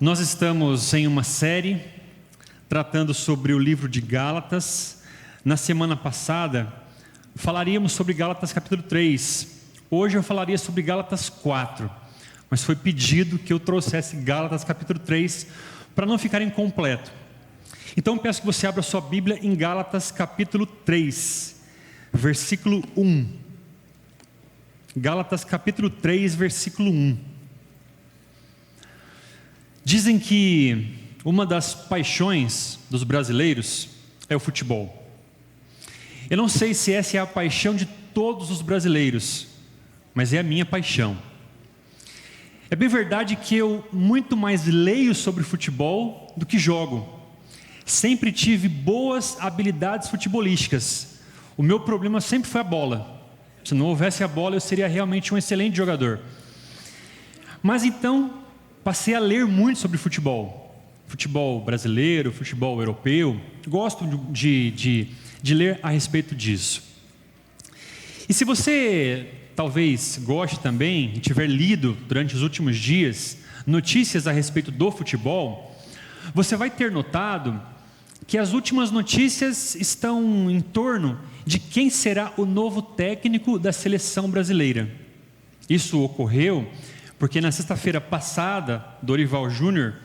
Nós estamos em uma série tratando sobre o livro de Gálatas. Na semana passada, falaríamos sobre Gálatas capítulo 3. Hoje eu falaria sobre Gálatas 4. Mas foi pedido que eu trouxesse Gálatas capítulo 3 para não ficar incompleto. Então eu peço que você abra sua Bíblia em Gálatas capítulo 3, versículo 1. Gálatas capítulo 3, versículo 1. Dizem que uma das paixões dos brasileiros é o futebol. Eu não sei se essa é a paixão de todos os brasileiros, mas é a minha paixão. É bem verdade que eu muito mais leio sobre futebol do que jogo. Sempre tive boas habilidades futebolísticas. O meu problema sempre foi a bola. Se não houvesse a bola, eu seria realmente um excelente jogador. Mas então, passei a ler muito sobre futebol. Futebol brasileiro, futebol europeu. Gosto de ler a respeito disso. E se você talvez goste também e tiver lido durante os últimos dias notícias a respeito do futebol, você vai ter notado que as últimas notícias estão em torno de quem será o novo técnico da seleção brasileira. Isso ocorreu porque na sexta-feira passada, Dorival Júnior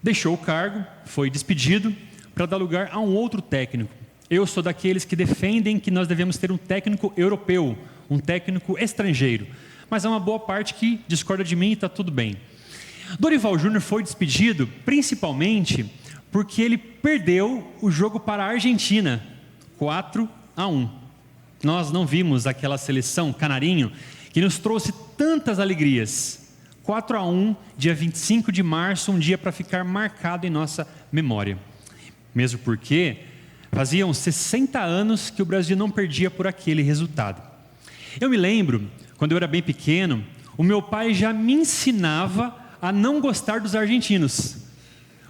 deixou o cargo, foi despedido para dar lugar a um outro técnico. Eu sou daqueles que defendem que nós devemos ter um técnico europeu, um técnico estrangeiro, mas há uma boa parte que discorda de mim e está tudo bem. Dorival Júnior foi despedido principalmente porque ele perdeu o jogo para a Argentina, 4-1. Nós não vimos aquela seleção canarinho que nos trouxe tantas alegrias. 4-1, dia 25 de março, um dia para ficar marcado em nossa memória. Mesmo porque faziam 60 anos que o Brasil não perdia por aquele resultado. Eu me lembro, quando eu era bem pequeno, o meu pai já me ensinava a não gostar dos argentinos.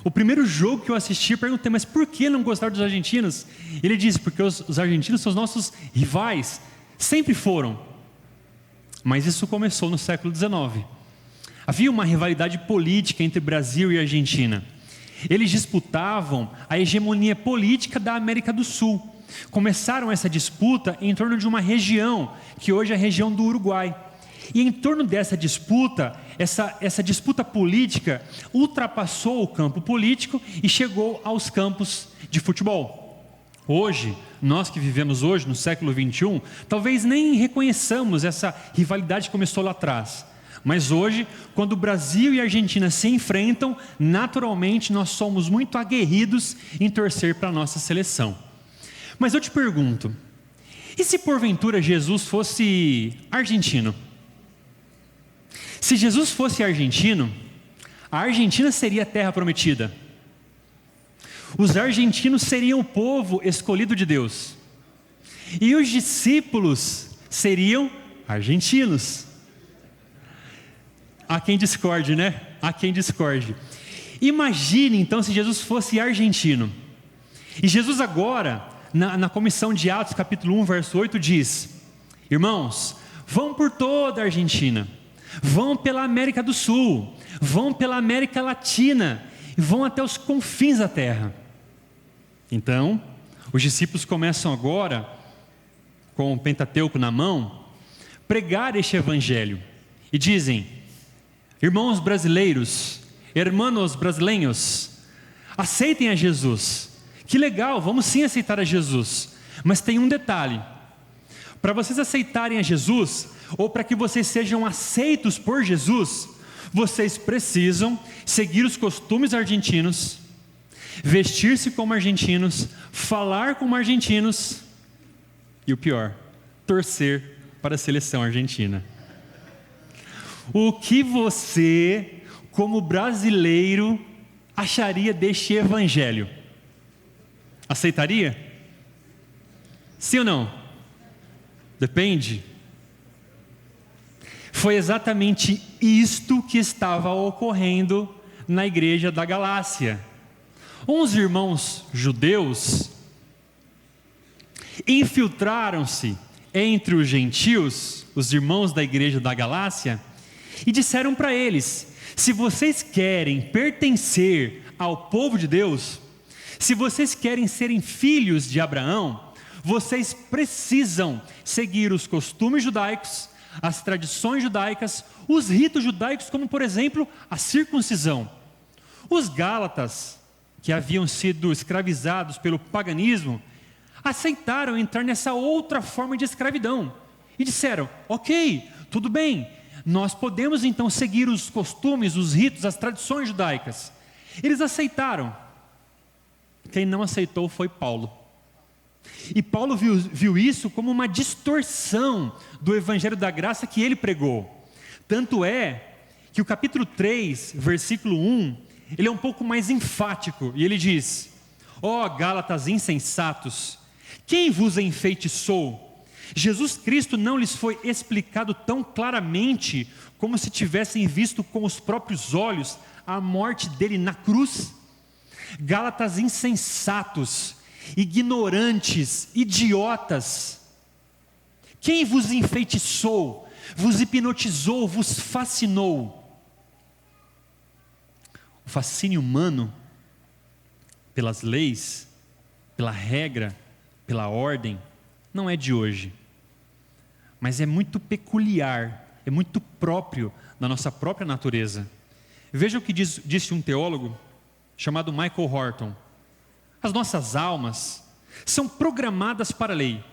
O primeiro jogo que eu assisti, eu perguntei, mas por que não gostar dos argentinos? Ele disse, porque os argentinos são os nossos rivais, sempre foram. Mas isso começou no século XIX. Havia uma rivalidade política entre Brasil e Argentina. Eles disputavam a hegemonia política da América do Sul. Começaram essa disputa em torno de uma região, que hoje é a região do Uruguai. E em torno dessa disputa, essa disputa política ultrapassou o campo político e chegou aos campos de futebol. Hoje, nós que vivemos hoje no século XXI, talvez nem reconheçamos essa rivalidade que começou lá atrás. Mas hoje, quando o Brasil e a Argentina se enfrentam, naturalmente nós somos muito aguerridos em torcer para a nossa seleção. Mas eu te pergunto, e se porventura Jesus fosse argentino? Se Jesus fosse argentino, a Argentina seria a terra prometida. Os argentinos seriam o povo escolhido de Deus. E os discípulos seriam argentinos. Há quem discorde, né? Há quem discorde. Imagine então se Jesus fosse argentino. E Jesus agora, na comissão de Atos capítulo 1, verso 8, diz: irmãos, vão por toda a Argentina, vão pela América do Sul, vão pela América Latina, e vão até os confins da terra. Então, os discípulos começam agora, com o Pentateuco na mão, pregar este evangelho. E dizem: irmãos brasileiros, hermanos brasileiros, aceitem a Jesus. Que legal, vamos sim aceitar a Jesus. Mas tem um detalhe: para vocês aceitarem a Jesus, ou para que vocês sejam aceitos por Jesus, vocês precisam seguir os costumes argentinos, vestir-se como argentinos, falar como argentinos e o pior, torcer para a seleção argentina. O que você, como brasileiro, acharia deste evangelho? Aceitaria? Sim ou não? Depende. Foi exatamente isto que estava ocorrendo na igreja da Galácia. Uns irmãos judeus infiltraram-se entre os gentios, os irmãos da igreja da Galácia, e disseram para eles: Se vocês querem pertencer ao povo de Deus, se vocês querem serem filhos de Abraão, vocês precisam seguir os costumes judaicos, as tradições judaicas, os ritos judaicos, como por exemplo a circuncisão. Os gálatas, que haviam sido escravizados pelo paganismo, aceitaram entrar nessa outra forma de escravidão e disseram: ok, tudo bem, nós podemos então seguir os costumes, os ritos, as tradições judaicas. Eles aceitaram. Quem não aceitou foi Paulo. E Paulo viu isso como uma distorção do evangelho da graça que ele pregou. Tanto é que o capítulo 3, versículo 1, ele é um pouco mais enfático, e ele diz: ó Gálatas insensatos, quem vos enfeitiçou? Jesus Cristo não lhes foi explicado tão claramente como se tivessem visto com os próprios olhos a morte dele na cruz? Gálatas insensatos, ignorantes, idiotas, quem vos enfeitiçou, vos hipnotizou, vos fascinou? O fascínio humano pelas leis, pela regra, pela ordem, não é de hoje, mas é muito peculiar, é muito próprio da nossa própria natureza. Veja o que disse um teólogo chamado Michael Horton: as nossas almas são programadas para a lei.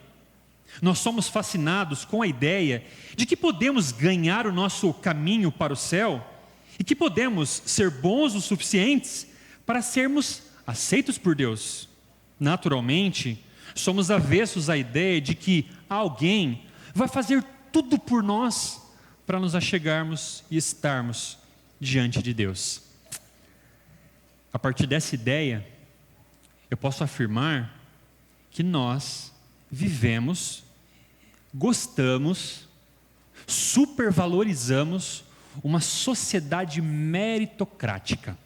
Nós somos fascinados com a ideia de que podemos ganhar o nosso caminho para o céu e que podemos ser bons o suficientes para sermos aceitos por Deus. Naturalmente, somos avessos à ideia de que alguém vai fazer tudo por nós para nos achegarmos e estarmos diante de Deus. A partir dessa ideia, eu posso afirmar que nós vivemos, gostamos, supervalorizamos uma sociedade meritocrática.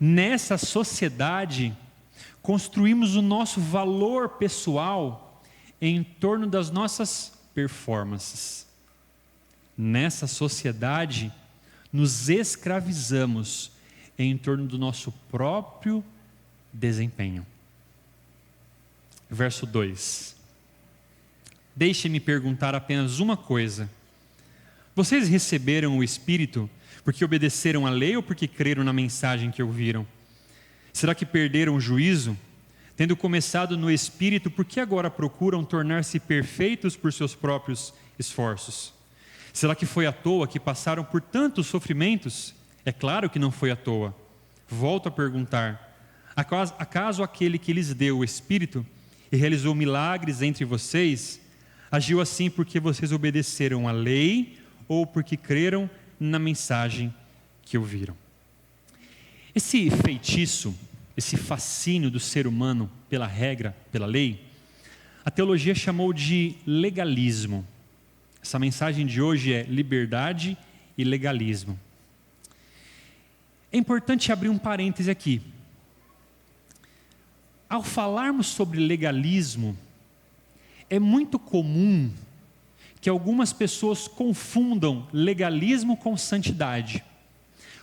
Nessa sociedade, construímos o nosso valor pessoal em torno das nossas performances. Nessa sociedade, nos escravizamos em torno do nosso próprio desempenho. Verso 2. Deixe-me perguntar apenas uma coisa. Vocês receberam o Espírito porque obedeceram à lei ou porque creram na mensagem que ouviram? Será que perderam o juízo? Tendo começado no Espírito, por que agora procuram tornar-se perfeitos por seus próprios esforços? Será que foi à toa que passaram por tantos sofrimentos? É claro que não foi à toa. Volto a perguntar: acaso aquele que lhes deu o Espírito e realizou milagres entre vocês, agiu assim porque vocês obedeceram à lei ou porque creram na mensagem que ouviram? Esse feitiço, esse fascínio do ser humano pela regra, pela lei, a teologia chamou de legalismo. Essa mensagem de hoje é liberdade e legalismo. É importante abrir um parêntese aqui. Ao falarmos sobre legalismo, é muito comum que algumas pessoas confundam legalismo com santidade.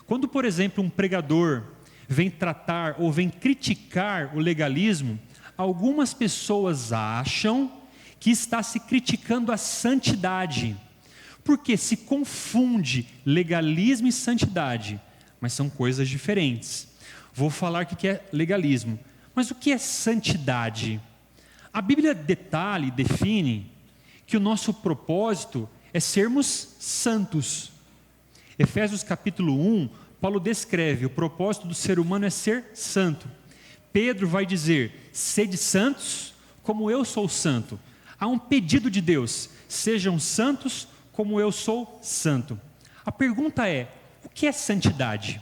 Quando, por exemplo, um pregador vem tratar ou vem criticar o legalismo, algumas pessoas acham que está se criticando a santidade, porque se confunde legalismo e santidade, mas são coisas diferentes. Vou falar o que é legalismo, mas o que é santidade? A Bíblia detalha e define que o nosso propósito é sermos santos. Efésios capítulo 1, Paulo descreve o propósito do ser humano é ser santo. Pedro vai dizer: sede santos como eu sou santo. Há um pedido de Deus: sejam santos como eu sou santo. A pergunta é: o que é santidade?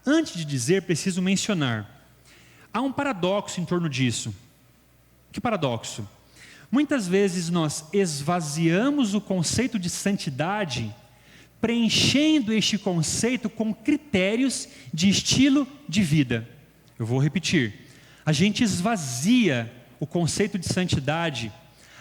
Antes de dizer, preciso mencionar, há um paradoxo em torno disso. Que paradoxo? Muitas vezes nós esvaziamos o conceito de santidade, preenchendo este conceito com critérios de estilo de vida. Eu vou repetir. A gente esvazia o conceito de santidade,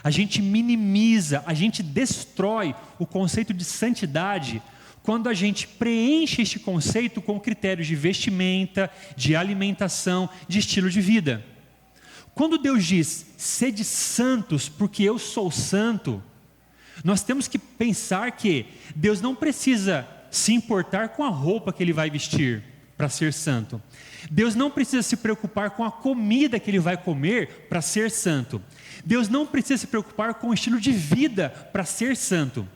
a gente minimiza, a gente destrói o conceito de santidade quando a gente preenche este conceito com critérios de vestimenta, de alimentação, de estilo de vida. Quando Deus diz, sede santos porque eu sou santo, nós temos que pensar que Deus não precisa se importar com a roupa que Ele vai vestir para ser santo. Deus não precisa se preocupar com a comida que Ele vai comer para ser santo. Deus não precisa se preocupar com o estilo de vida para ser santo.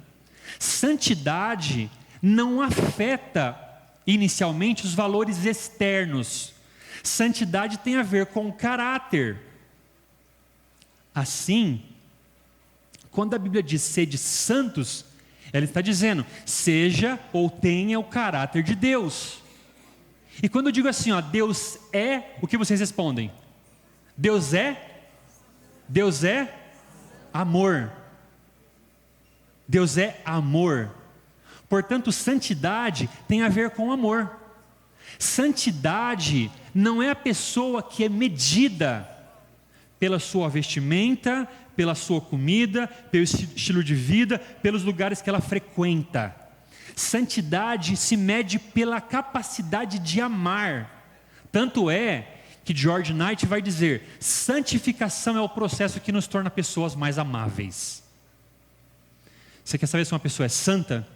Santidade não afeta inicialmente os valores externos. Santidade tem a ver com o caráter. Assim, quando a Bíblia diz sede santos, ela está dizendo, seja ou tenha o caráter de Deus. E quando eu digo assim, ó, Deus é, o que vocês respondem? Deus é amor. Deus é amor. Portanto, santidade tem a ver com amor. Santidade não é a pessoa que é medida pela sua vestimenta, pela sua comida, pelo estilo de vida, pelos lugares que ela frequenta. Santidade se mede pela capacidade de amar. Tanto é que George Knight vai dizer, santificação é o processo que nos torna pessoas mais amáveis. Você quer saber se uma pessoa é santa?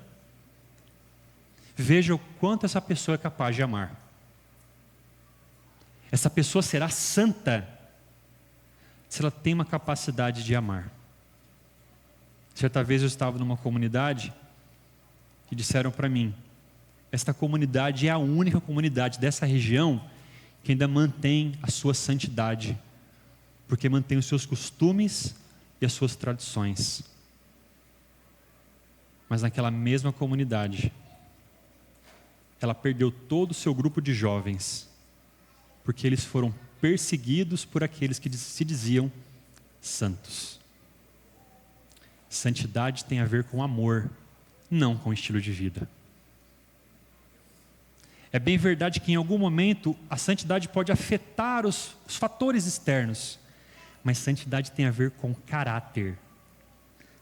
Veja o quanto essa pessoa é capaz de amar. Essa pessoa será santa se ela tem uma capacidade de amar. Certa vez eu estava numa comunidade que disseram para mim, esta comunidade é a única comunidade dessa região que ainda mantém a sua santidade, porque mantém os seus costumes e as suas tradições. Mas naquela mesma comunidade, ela perdeu todo o seu grupo de jovens, porque eles foram perseguidos por aqueles que se diziam santos. Santidade tem a ver com amor, não com estilo de vida. É bem verdade que em algum momento a santidade pode afetar os fatores externos, mas santidade tem a ver com caráter.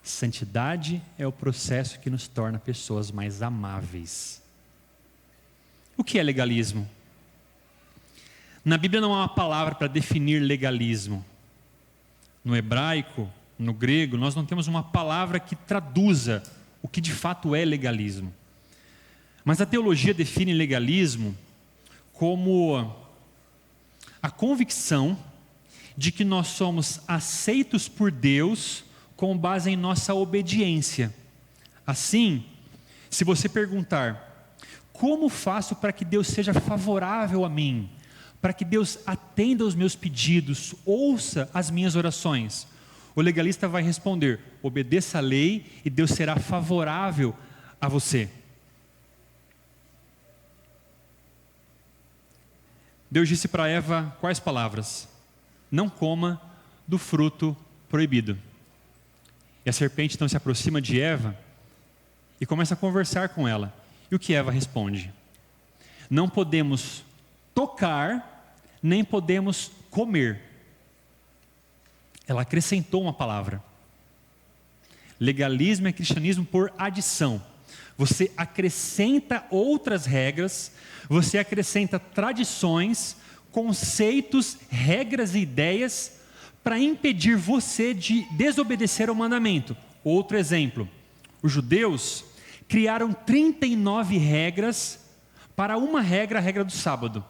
Santidade é o processo que nos torna pessoas mais amáveis. O que é legalismo? Na Bíblia não há uma palavra para definir legalismo. No hebraico, no grego, nós não temos uma palavra que traduza o que de fato é legalismo. Mas a teologia define legalismo como a convicção de que nós somos aceitos por Deus com base em nossa obediência. Assim, se você perguntar, como faço para que Deus seja favorável a mim? Para que Deus atenda aos meus pedidos, ouça as minhas orações? O legalista vai responder, obedeça a lei e Deus será favorável a você. Deus disse para Eva quais palavras? Não coma do fruto proibido. E a serpente então se aproxima de Eva e começa a conversar com ela. E o que Eva responde? Não podemos tocar, nem podemos comer. Ela acrescentou uma palavra. Legalismo é cristianismo por adição. Você acrescenta outras regras, você acrescenta tradições, conceitos, regras e ideias para impedir você de desobedecer ao mandamento. Outro exemplo, os judeus criaram 39 regras para uma regra, a regra do sábado.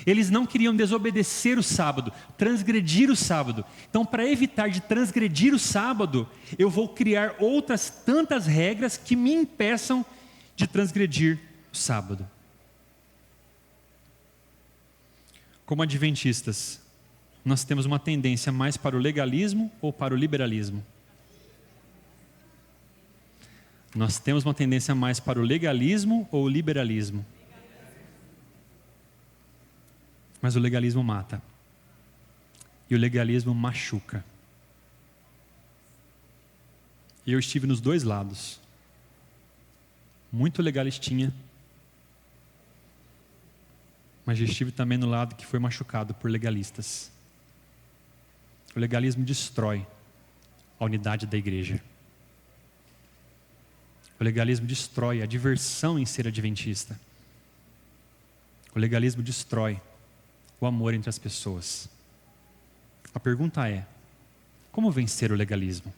Eles não queriam desobedecer o sábado, transgredir o sábado. Então, para evitar de transgredir o sábado, eu vou criar outras tantas regras que me impeçam de transgredir o sábado. Como adventistas, nós temos uma tendência mais para o legalismo ou para o liberalismo? Nós temos uma tendência mais para o legalismo ou o liberalismo? Mas o legalismo mata. E o legalismo machuca. E eu estive nos dois lados. Muito legalistinha. Mas eu estive também no lado que foi machucado por legalistas. O legalismo destrói. a unidade da igreja. O legalismo destrói a diversão em ser adventista. O legalismo destrói o amor entre as pessoas. A pergunta é: como vencer o legalismo?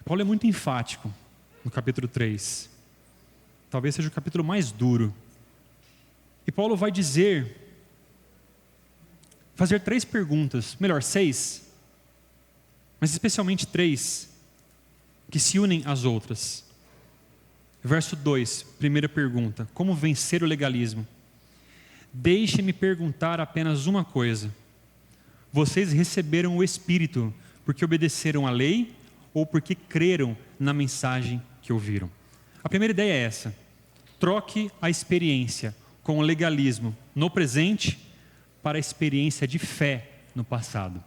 Paulo é muito enfático no capítulo 3. Talvez seja o capítulo mais duro. E Paulo vai fazer 3 perguntas, melhor 6, mas especialmente 3, que se unem às outras. Verso 2, primeira pergunta: como vencer o legalismo? Deixe-me perguntar apenas uma coisa: vocês receberam o Espírito porque obedeceram à lei ou porque creram na mensagem que ouviram? A primeira ideia é essa: troque a experiência com o legalismo no presente para a experiência de fé no passado.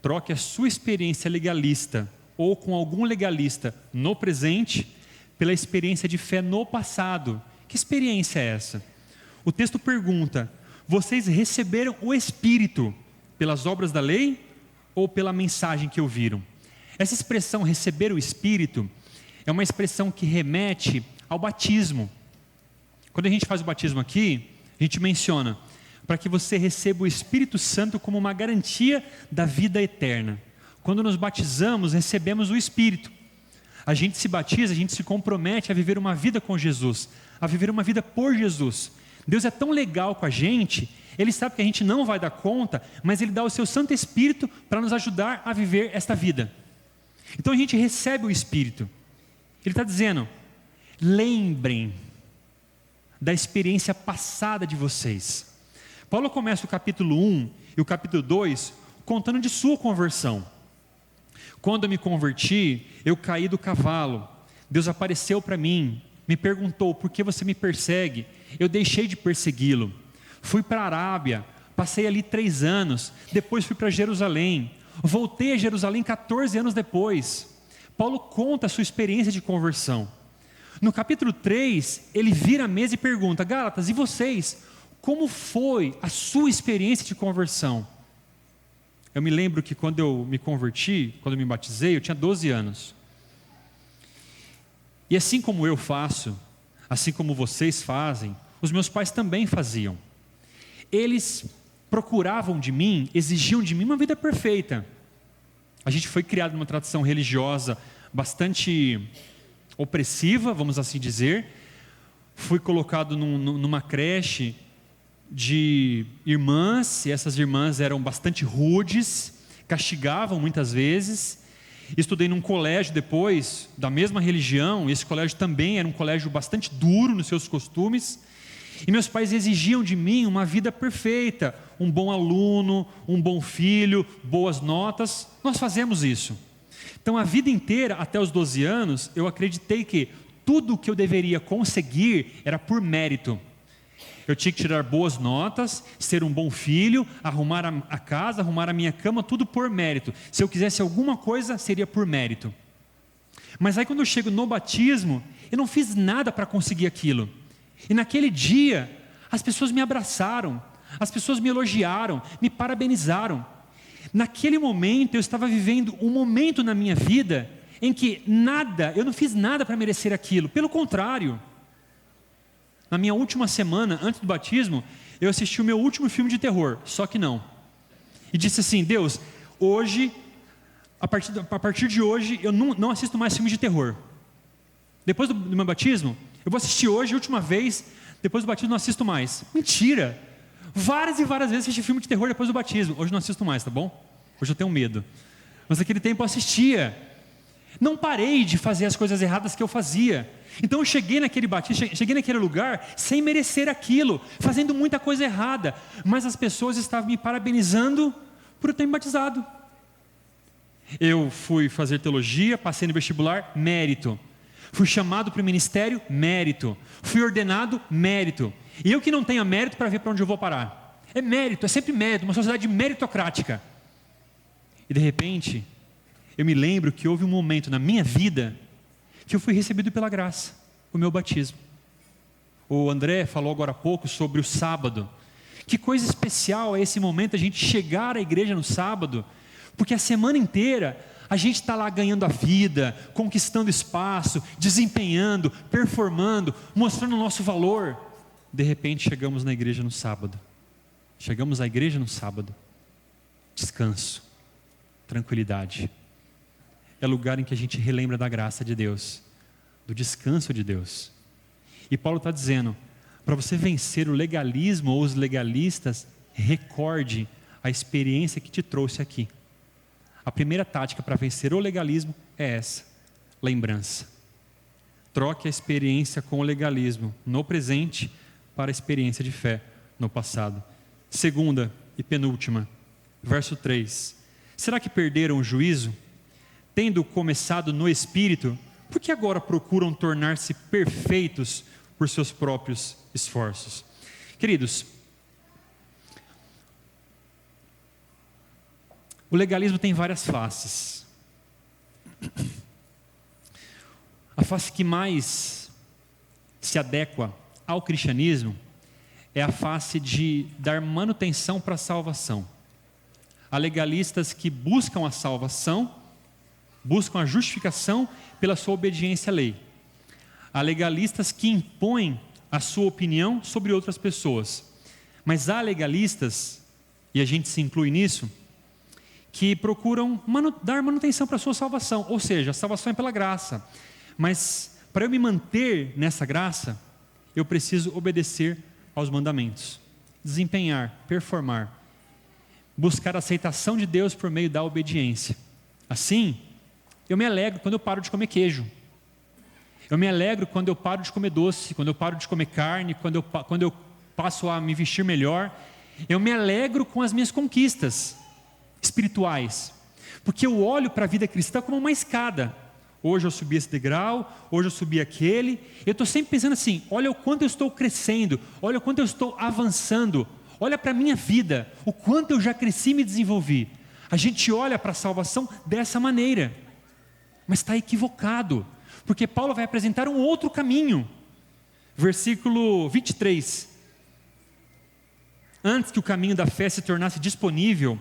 Troque a sua experiência legalista ou com algum legalista no presente pela experiência de fé no passado. Que experiência é essa? O texto pergunta: vocês receberam o Espírito pelas obras da lei ou pela mensagem que ouviram? Essa expressão receber o Espírito é uma expressão que remete ao batismo. Quando a gente faz o batismo aqui, a gente menciona para que você receba o Espírito Santo como uma garantia da vida eterna. Quando nos batizamos, recebemos o Espírito. A gente se batiza, a gente se compromete a viver uma vida com Jesus, a viver uma vida por Jesus. Deus é tão legal com a gente, Ele sabe que a gente não vai dar conta, mas Ele dá o seu Santo Espírito para nos ajudar a viver esta vida. Então a gente recebe o Espírito. Ele está dizendo: lembrem da experiência passada de vocês. Paulo começa o capítulo 1 e o capítulo 2 contando de sua conversão. Quando eu me converti, eu caí do cavalo. Deus apareceu para mim, me perguntou: por que você me persegue? Eu deixei de persegui-lo. Fui para a Arábia, passei ali 3 anos, depois fui para Jerusalém. Voltei a Jerusalém 14 anos depois. Paulo conta a sua experiência de conversão. No capítulo 3, ele vira a mesa e pergunta: Gálatas, e vocês? Como foi a sua experiência de conversão? Eu me lembro que quando eu me converti, quando eu me batizei, eu tinha 12 anos. E assim como eu faço, assim como vocês fazem, os meus pais também faziam. Eles procuravam de mim, exigiam de mim uma vida perfeita. A gente foi criado numa tradição religiosa bastante opressiva, vamos assim dizer. Fui colocado numa creche de irmãs, e essas irmãs eram bastante rudes, castigavam muitas vezes. Estudei num colégio depois, da mesma religião, e esse colégio também era um colégio bastante duro nos seus costumes. E meus pais exigiam de mim uma vida perfeita, um bom aluno, um bom filho, boas notas. Nós fazemos isso. Então a vida inteira, até os 12 anos, eu acreditei que tudo o que eu deveria conseguir era por mérito. Eu tinha que tirar boas notas, ser um bom filho, arrumar a casa, arrumar a minha cama, tudo por mérito. Se eu quisesse alguma coisa, seria por mérito. Mas aí quando eu chego no batismo, eu não fiz nada para conseguir aquilo. E naquele dia, as pessoas me abraçaram, as pessoas me elogiaram, me parabenizaram. Naquele momento, eu estava vivendo um momento na minha vida em que eu não fiz nada para merecer aquilo. Pelo contrário, na minha última semana, antes do batismo, eu assisti o meu último filme de terror, só que não. E disse assim: Deus, hoje, a partir de hoje, eu não assisto mais filmes de terror. Depois do meu batismo, eu vou assistir hoje, a última vez, depois do batismo não assisto mais. Mentira! Várias e várias vezes assisti filme de terror depois do batismo. Hoje não assisto mais, tá bom? Hoje eu tenho medo. Mas naquele tempo eu assistia. Não parei de fazer as coisas erradas que eu fazia. Então eu cheguei naquele batismo, cheguei naquele lugar sem merecer aquilo, fazendo muita coisa errada. Mas as pessoas estavam me parabenizando por eu ter me batizado. Eu fui fazer teologia, passei no vestibular, mérito. Fui chamado para o ministério, mérito. Fui ordenado, mérito. E eu que não tenho mérito para ver para onde eu vou parar. É mérito, é sempre mérito, uma sociedade meritocrática. E de repente, eu me lembro que houve um momento na minha vida que eu fui recebido pela graça, o meu batismo. O André falou agora há pouco sobre o sábado. Que coisa especial é esse momento, a gente chegar à igreja no sábado, Porque a semana inteira a gente está lá ganhando a vida, conquistando espaço, desempenhando, performando, mostrando o nosso valor. De repente chegamos na igreja no sábado. Chegamos à igreja no sábado. Descanso, tranquilidade. É lugar em que a gente relembra da graça de Deus, do descanso de Deus. E Paulo está dizendo, para você vencer o legalismo ou os legalistas, recorde a experiência que te trouxe aqui. A primeira tática para vencer o legalismo é essa, lembrança. Troque a experiência com o legalismo no presente para a experiência de fé no passado. Segunda e penúltima, verso 3. Será que perderam o juízo? Tendo começado no Espírito, por que agora procuram tornar-se perfeitos por seus próprios esforços? Queridos, o legalismo tem várias faces. A face que mais se adequa ao cristianismo é a face de dar manutenção para a salvação. Há legalistas que buscam a salvação, buscam a justificação pela sua obediência à lei. Há legalistas que impõem a sua opinião sobre outras pessoas. Mas há legalistas, e a gente se inclui nisso, que procuram dar manutenção para a sua salvação, ou seja, a salvação é pela graça, mas para eu me manter nessa graça, eu preciso obedecer aos mandamentos, desempenhar, performar, buscar a aceitação de Deus por meio da obediência. Assim, eu me alegro quando eu paro de comer queijo, eu me alegro quando eu paro de comer doce, quando eu paro de comer carne, quando eu passo a me vestir melhor, eu me alegro com as minhas conquistas espirituais, porque eu olho para a vida cristã como uma escada. Hoje eu subi esse degrau, hoje eu subi aquele, eu estou sempre pensando assim, olha o quanto eu estou crescendo, olha o quanto eu estou avançando, olha para a minha vida, o quanto eu já cresci e me desenvolvi. A gente olha para a salvação dessa maneira, mas está equivocado, porque Paulo vai apresentar um outro caminho. Versículo 23, antes que o caminho da fé se tornasse disponível,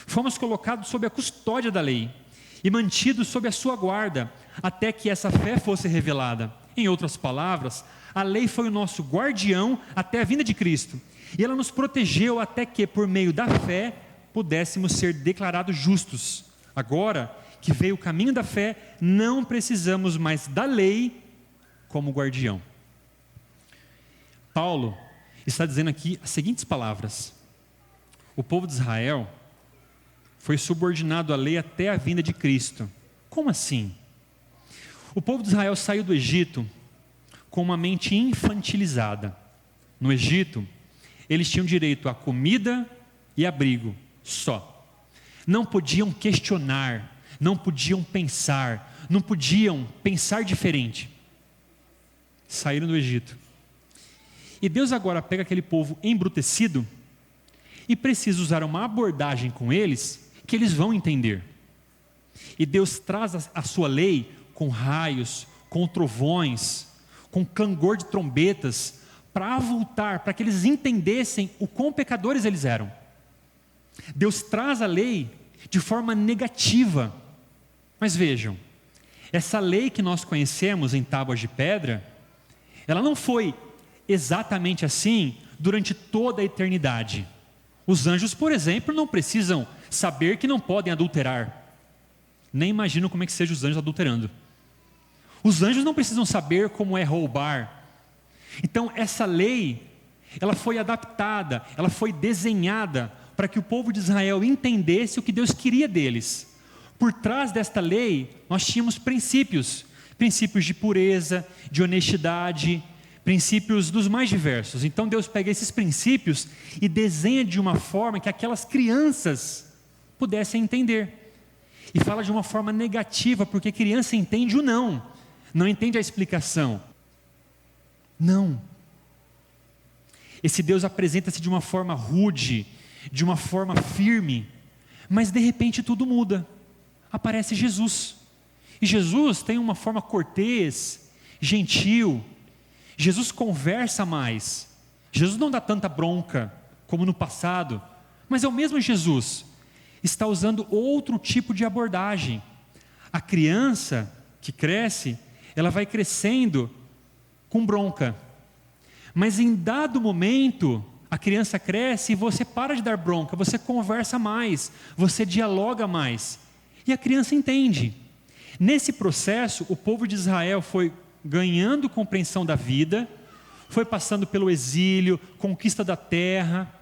fomos colocados sob a custódia da lei e mantidos sob a sua guarda, até que essa fé fosse revelada. Em outras palavras, a lei foi o nosso guardião até a vinda de Cristo, e ela nos protegeu até que, por meio da fé, pudéssemos ser declarados justos. Agora que veio o caminho da fé, não precisamos mais da lei como guardião. Paulo está dizendo aqui as seguintes palavras: o povo de Israel foi subordinado à lei até a vinda de Cristo. Como assim? O povo de Israel saiu do Egito com uma mente infantilizada. No Egito, eles tinham direito a comida e abrigo, só. Não podiam questionar, não podiam pensar, não podiam pensar diferente. Saíram do Egito. E Deus agora pega aquele povo embrutecido e precisa usar uma abordagem com eles que eles vão entender. E Deus traz a sua lei com raios, com trovões, com clangor de trombetas, para avultar, para que eles entendessem o quão pecadores eles eram. Deus traz a lei de forma negativa. Mas vejam, essa lei que nós conhecemos em tábuas de pedra, ela não foi exatamente assim durante toda a eternidade. Os anjos, por exemplo, não precisam saber que não podem adulterar. Nem imagino como é que sejam os anjos adulterando. Os anjos não precisam saber como é roubar. Então essa lei, ela foi adaptada, ela foi desenhada para que o povo de Israel entendesse o que Deus queria deles. Por trás desta lei, nós tínhamos princípios de pureza, de honestidade, princípios dos mais diversos. Então Deus pega esses princípios e desenha de uma forma que aquelas crianças pudessem entender. E fala de uma forma negativa, porque criança entende o não entende a explicação. Não. Esse Deus apresenta-se de uma forma rude, de uma forma firme, mas de repente tudo muda. Aparece Jesus. E Jesus tem uma forma cortês, gentil. Jesus conversa mais. Jesus não dá tanta bronca como no passado, mas é o mesmo Jesus. está usando outro tipo de abordagem. A criança que cresce, ela vai crescendo com bronca. Mas em dado momento, a criança cresce e você para de dar bronca, você conversa mais, você dialoga mais. E a criança entende. Nesse processo, o povo de Israel foi ganhando compreensão da vida, foi passando pelo exílio, conquista da terra,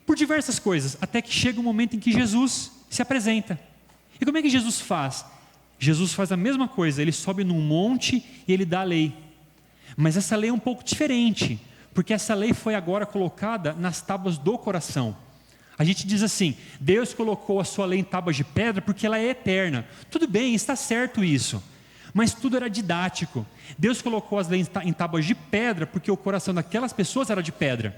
por diversas coisas, até que chega um momento em que Jesus se apresenta. E como é que Jesus faz? Jesus faz a mesma coisa, ele sobe num monte e ele dá a lei. Mas essa lei é um pouco diferente, porque essa lei foi agora colocada nas tábuas do coração. A gente diz assim, Deus colocou a sua lei em tábuas de pedra porque ela é eterna. Tudo bem, está certo isso, mas tudo era didático. Deus colocou as leis em tábuas de pedra porque o coração daquelas pessoas era de pedra.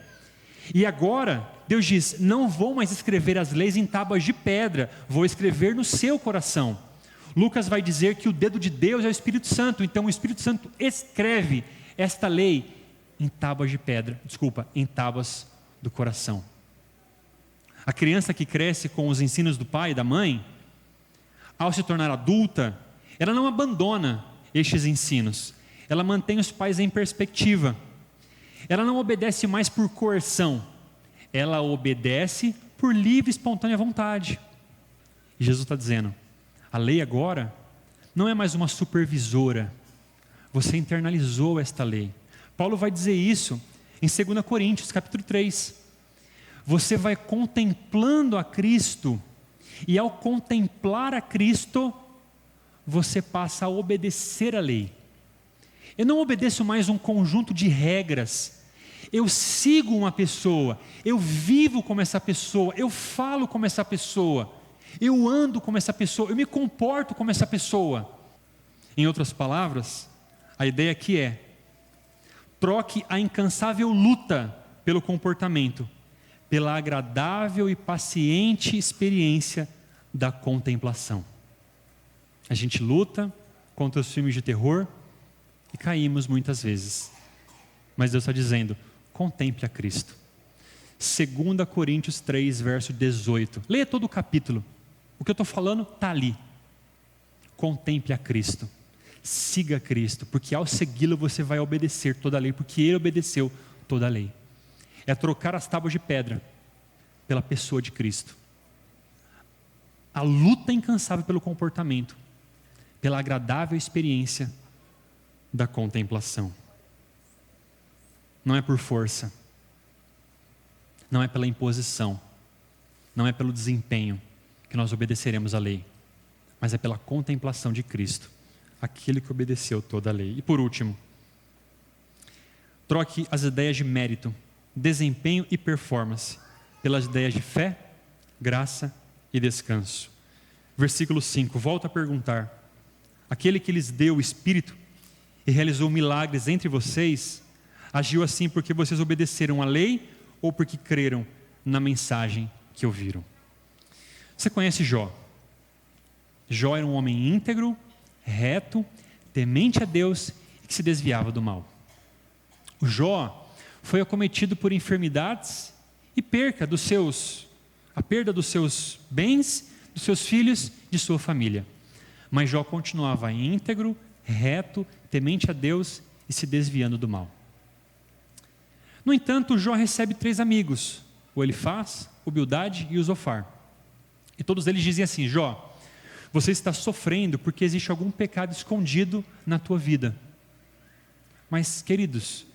E agora, Deus diz, não vou mais escrever as leis em tábuas de pedra, vou escrever no seu coração. Lucas vai dizer que o dedo de Deus é o Espírito Santo, então o Espírito Santo escreve esta lei em tábuas de pedra, em tábuas do coração. A criança que cresce com os ensinos do pai e da mãe, ao se tornar adulta, ela não abandona estes ensinos, ela mantém os pais em perspectiva. Ela não obedece mais por coerção, ela obedece por livre e espontânea vontade. E Jesus está dizendo, a lei agora não é mais uma supervisora, você internalizou esta lei. Paulo vai dizer isso em 2 Coríntios, capítulo 3. Você vai contemplando a Cristo, e ao contemplar a Cristo, você passa a obedecer a lei. Eu não obedeço mais um conjunto de regras, eu sigo uma pessoa, eu vivo como essa pessoa, eu falo como essa pessoa, eu ando como essa pessoa, eu me comporto como essa pessoa. Em outras palavras, a ideia aqui é, troque a incansável luta pelo comportamento, pela agradável e paciente experiência da contemplação. A gente luta contra os filmes de terror e caímos muitas vezes. Mas Deus está dizendo, contemple a Cristo. 2 Coríntios 3, verso 18. Leia todo o capítulo. O que eu estou falando está ali. Contemple a Cristo. Siga Cristo, porque ao segui-lo você vai obedecer toda a lei, porque Ele obedeceu toda a lei. É trocar as tábuas de pedra pela pessoa de Cristo. A luta incansável pelo comportamento, pela agradável experiência da contemplação. Não é por força, não é pela imposição, não é pelo desempenho que nós obedeceremos à lei, mas é pela contemplação de Cristo, aquele que obedeceu toda a lei. E por último, troque as ideias de mérito, desempenho e performance pelas ideias de fé, graça e descanso. Versículo 5, volta a perguntar, aquele que lhes deu o Espírito e realizou milagres entre vocês, agiu assim porque vocês obedeceram à lei ou porque creram na mensagem que ouviram? Você conhece Jó? Jó era um homem íntegro, reto, temente a Deus e que se desviava do mal. O Jó foi acometido por enfermidades e perda dos seus bens, dos seus filhos, de sua família. Mas Jó continuava íntegro, reto, temente a Deus e se desviando do mal. No entanto, Jó recebe 3 amigos, o Elifaz, o Bildade e o Zofar. E todos eles dizem assim, Jó, você está sofrendo porque existe algum pecado escondido na tua vida. Mas, queridos,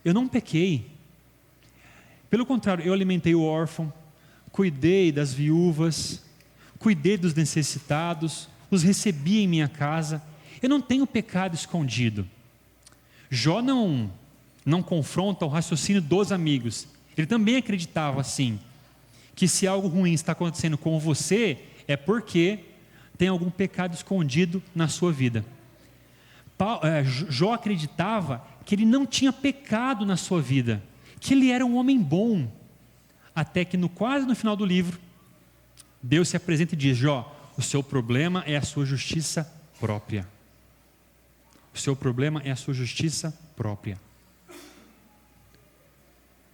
eu não pequei. Pelo contrário, eu alimentei o órfão, cuidei das viúvas, cuidei dos necessitados, os recebi em minha casa. Eu não tenho pecado escondido. Jó não confronta o raciocínio dos amigos. Ele também acreditava assim, que se algo ruim está acontecendo com você, é porque tem algum pecado escondido na sua vida. Jó acreditava que ele não tinha pecado na sua vida, que ele era um homem bom, até que quase no final do livro, Deus se apresenta e diz, Jó, o seu problema é a sua justiça própria. O seu problema é a sua justiça própria.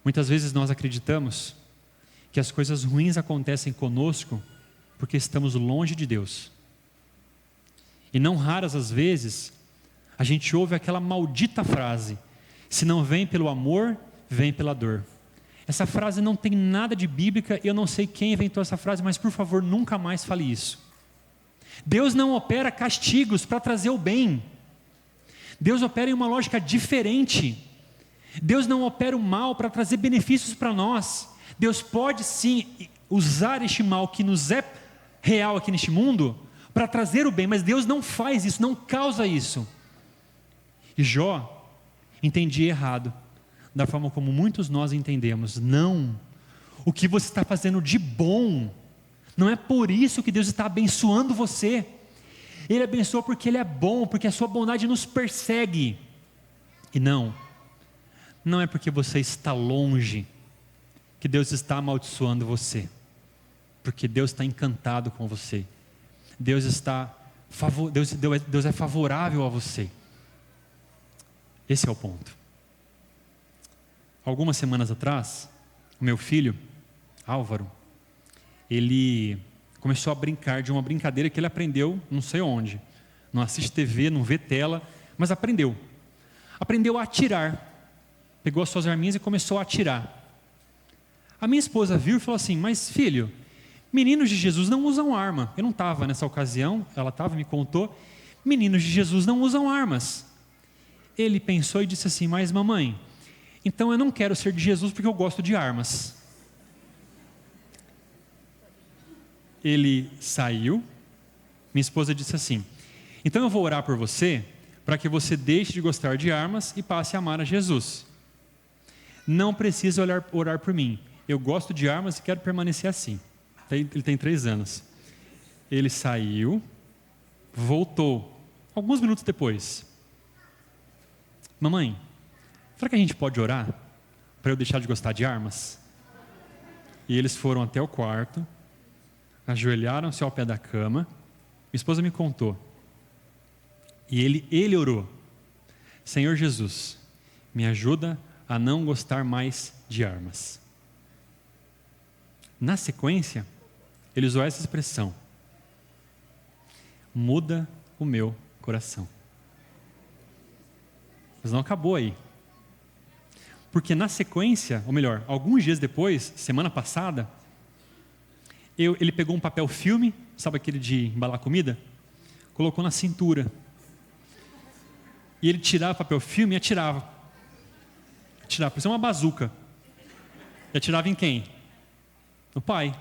Muitas vezes nós acreditamos que as coisas ruins acontecem conosco porque estamos longe de Deus. E não raras as vezes, a gente ouve aquela maldita frase: se não vem pelo amor, vem pela dor. Essa frase não tem nada de bíblica, eu não sei quem inventou essa frase, mas por favor, nunca mais fale isso. Deus não opera castigos para trazer o bem. Deus opera em uma lógica diferente. Deus não opera o mal para trazer benefícios para nós. Deus pode sim usar este mal que nos é real aqui neste mundo para trazer o bem, mas Deus não faz isso, não causa isso. E Jó entendia errado, da forma como muitos nós entendemos. Não, o que você está fazendo de bom, não é por isso que Deus está abençoando você. Ele abençoa porque Ele é bom, porque a sua bondade nos persegue. E não é porque você está longe que Deus está amaldiçoando você, porque Deus está encantado com você. Deus é favorável a você. Esse é o ponto. Algumas semanas atrás, o meu filho, Álvaro, ele começou a brincar de uma brincadeira que ele aprendeu não sei onde. Não assiste TV, não vê tela, mas aprendeu. Aprendeu a atirar. Pegou as suas arminhas e começou a atirar. A minha esposa viu e falou assim: mas filho, meninos de Jesus não usam arma. Eu não estava nessa ocasião, ela estava, me contou. Meninos de Jesus não usam armas. Ele pensou e disse assim: mas mamãe, então eu não quero ser de Jesus porque eu gosto de armas. Ele saiu, minha esposa disse assim: então eu vou orar por você, para que você deixe de gostar de armas e passe a amar a Jesus. Não precisa orar por mim, eu gosto de armas e quero permanecer assim. Ele tem 3 anos. Ele saiu, voltou, alguns minutos depois: mamãe, será que a gente pode orar para eu deixar de gostar de armas? E eles foram até o quarto, ajoelharam-se ao pé da cama. Minha esposa me contou. E ele orou: Senhor Jesus, me ajuda a não gostar mais de armas. Na sequência, ele usou essa expressão: muda o meu coração. Mas não acabou aí. Porque na sequência, ou melhor, alguns dias depois, semana passada, ele pegou um papel filme, sabe aquele de embalar comida? Colocou na cintura. E ele tirava o papel filme e atirava. Atirava, parecia uma bazuca. E atirava em quem? No pai.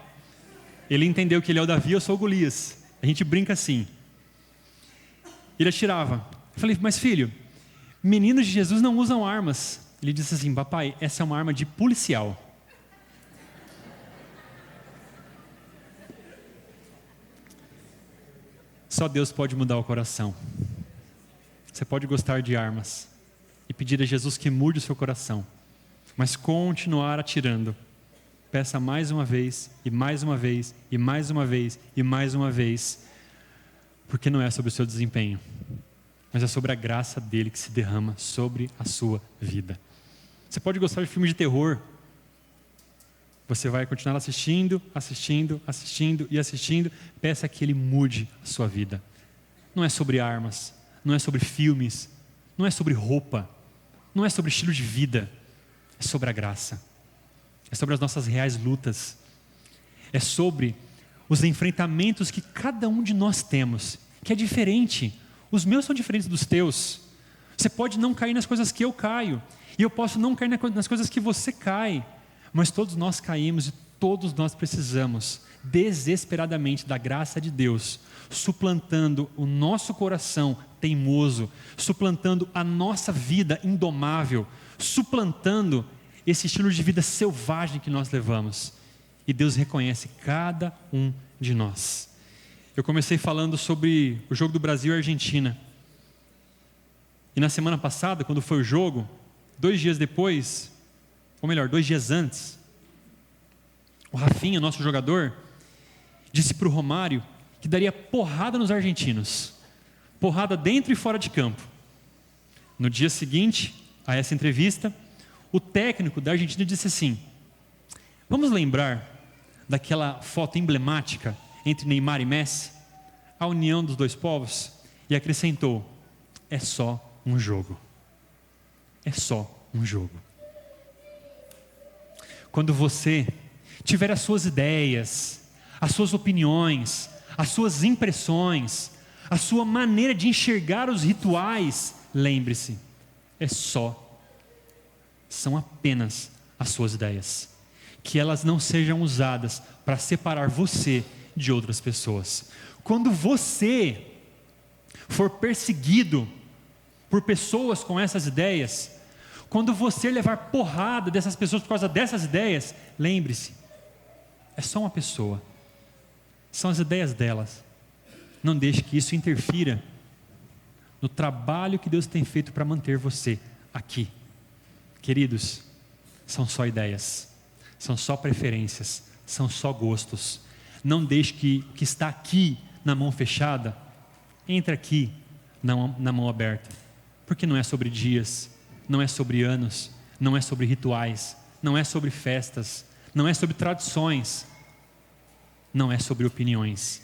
Ele entendeu que ele é o Davi, eu sou o Golias. A gente brinca assim. Ele atirava. Eu falei: mas filho, meninos de Jesus não usam armas. Ele disse assim: papai, essa é uma arma de policial. Só Deus pode mudar o coração. Você pode gostar de armas e pedir a Jesus que mude o seu coração, mas continuar atirando. Peça mais uma vez, e mais uma vez, e mais uma vez, e mais uma vez, porque não é sobre o seu desempenho, mas é sobre a graça dele que se derrama sobre a sua vida. Você pode gostar de filme de terror. Você vai continuar assistindo, assistindo, assistindo e assistindo. Peça que Ele mude a sua vida. Não é sobre armas, não é sobre filmes, não é sobre roupa, não é sobre estilo de vida. É sobre a graça. É sobre as nossas reais lutas. É sobre os enfrentamentos que cada um de nós temos, que é diferente. Os meus são diferentes dos teus. Você pode não cair nas coisas que eu caio, e eu posso não cair nas coisas que você cai. Mas todos nós caímos e todos nós precisamos desesperadamente da graça de Deus, suplantando o nosso coração teimoso, suplantando a nossa vida indomável, suplantando esse estilo de vida selvagem que nós levamos. E Deus reconhece cada um de nós. Eu comecei falando sobre o jogo do Brasil e Argentina. E na semana passada, quando foi o jogo, 2 dias depois, ou melhor, 2 dias antes, o Rafinha, nosso jogador, disse para o Romário que daria porrada nos argentinos. Porrada dentro e fora de campo. No dia seguinte a essa entrevista, o técnico da Argentina disse assim: vamos lembrar daquela foto emblemática entre Neymar e Messi, a união dos dois povos, e acrescentou: é só um jogo. É só um jogo. Quando você tiver as suas ideias, as suas opiniões, as suas impressões, a sua maneira de enxergar os rituais, lembre-se, são apenas as suas ideias. Que elas não sejam usadas para separar você de outras pessoas. Quando você for perseguido por pessoas com essas ideias, quando você levar porrada dessas pessoas por causa dessas ideias, lembre-se, é só uma pessoa, são as ideias delas. Não deixe que isso interfira no trabalho que Deus tem feito para manter você aqui. Queridos, são só ideias, são só preferências, são só gostos. Não deixe que o que está aqui na mão fechada entre aqui na mão aberta, porque não é sobre dias, não é sobre anos, não é sobre rituais, não é sobre festas, não é sobre tradições, não é sobre opiniões,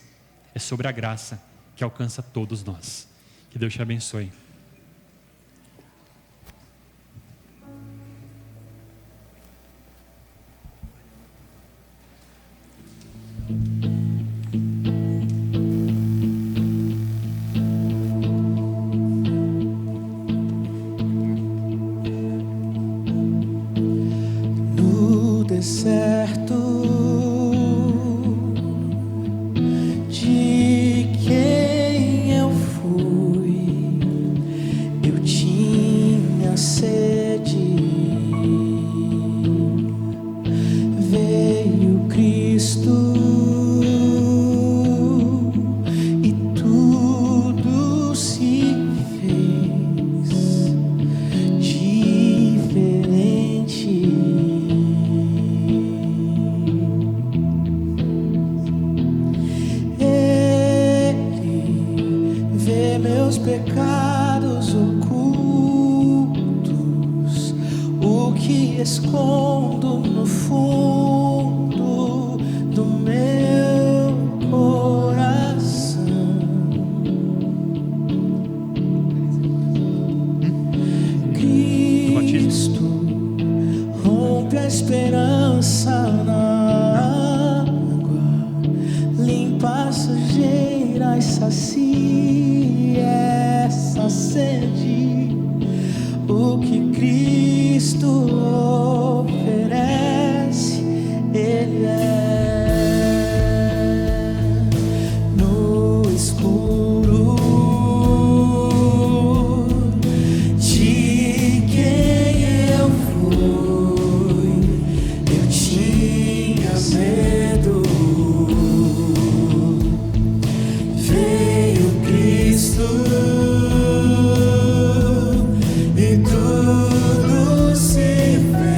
é sobre a graça que alcança todos nós. Que Deus te abençoe. No deserto de quem eu fui, eu tinha sede. Veio Cristo e tudo se fez diferente. Meus pecados ocultos, o que escondo no fundo do meu coração. Cristo rompe a esperança na água, limpa a sujeira e sacia essa sede. O que Cristo oferece, Ele é. No escuro de quem eu fui, eu tinha medo. Veio Cristo e tudo se fez.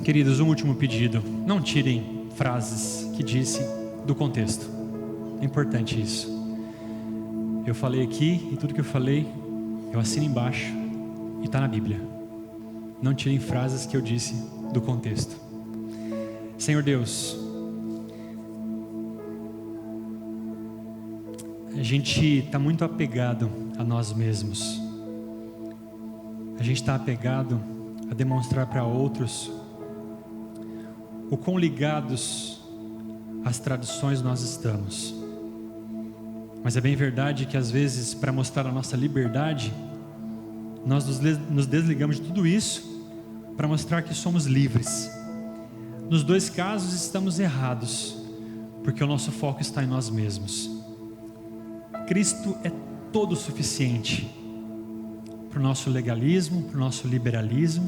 Queridos, um último pedido: não tirem frases que disse do contexto. É importante isso. Eu falei aqui e tudo que eu falei, eu assino embaixo e está na Bíblia. Não tirem frases que eu disse do contexto. Senhor Deus, a gente está muito apegado a nós mesmos. A gente está apegado a demonstrar para outros o quão ligados às tradições nós estamos. Mas é bem verdade que às vezes, para mostrar a nossa liberdade, nós nos desligamos de tudo isso para mostrar que somos livres. Nos dois casos estamos errados, porque o nosso foco está em nós mesmos. Cristo é todo suficiente para o nosso legalismo, para o nosso liberalismo.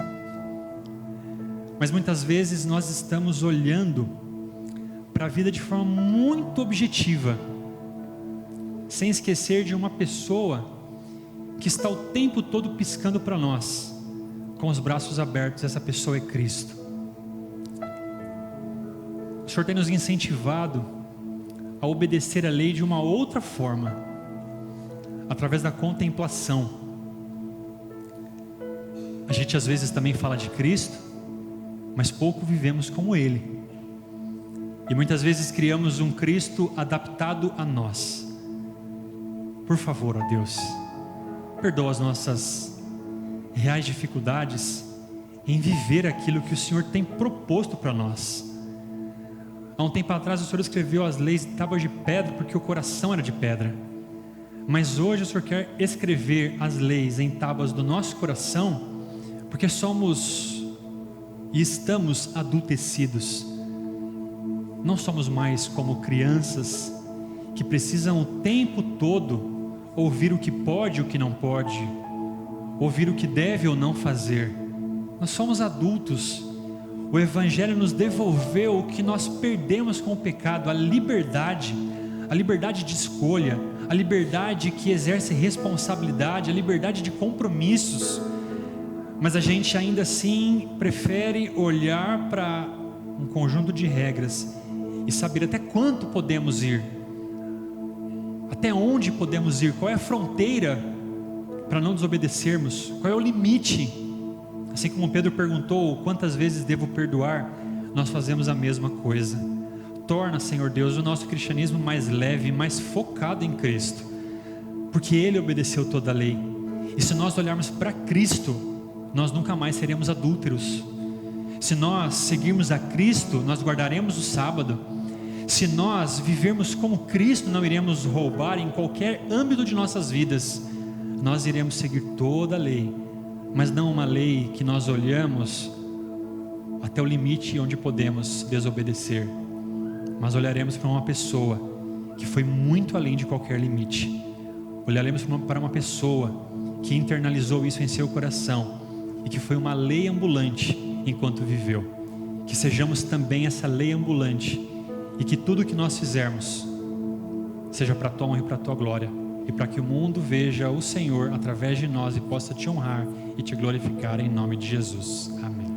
Mas muitas vezes nós estamos olhando para a vida de forma muito objetiva, sem esquecer de uma pessoa que está o tempo todo piscando para nós, com os braços abertos. Essa pessoa é Cristo. O Senhor tem nos incentivado a obedecer a lei de uma outra forma, através da contemplação. A gente às vezes também fala de Cristo, mas pouco vivemos como Ele. E muitas vezes criamos um Cristo adaptado a nós. Por favor, ó Deus, perdoa as nossas reais dificuldades em viver aquilo que o Senhor tem proposto para nós. Há um tempo atrás o Senhor escreveu as leis em tábuas de pedra porque o coração era de pedra. Mas hoje o Senhor quer escrever as leis em tábuas do nosso coração, porque somos e estamos adultecidos. Não somos mais como crianças que precisam o tempo todo ouvir o que pode e o que não pode, ouvir o que deve ou não fazer. Nós somos adultos. O Evangelho nos devolveu o que nós perdemos com o pecado: a liberdade de escolha, a liberdade que exerce responsabilidade, a liberdade de compromissos. Mas a gente ainda assim prefere olhar para um conjunto de regras e saber até quanto podemos ir, até onde podemos ir, qual é a fronteira para não desobedecermos, qual é o limite. Assim como Pedro perguntou: quantas vezes devo perdoar? Nós fazemos a mesma coisa. Torna, Senhor Deus, o nosso cristianismo mais leve, mais focado em Cristo, porque Ele obedeceu toda a lei. E se nós olharmos para Cristo, nós nunca mais seremos adúlteros. Se nós seguirmos a Cristo, nós guardaremos o sábado. Se nós vivermos como Cristo, não iremos roubar em qualquer âmbito de nossas vidas. Nós iremos seguir toda a lei, mas não uma lei que nós olhamos até o limite onde podemos desobedecer, mas olharemos para uma pessoa que foi muito além de qualquer limite. Olharemos para uma pessoa que internalizou isso em seu coração e que foi uma lei ambulante enquanto viveu. Que sejamos também essa lei ambulante, e que tudo que nós fizermos seja para a tua honra e para a tua glória, e para que o mundo veja o Senhor através de nós e possa te honrar e te glorificar em nome de Jesus. Amém.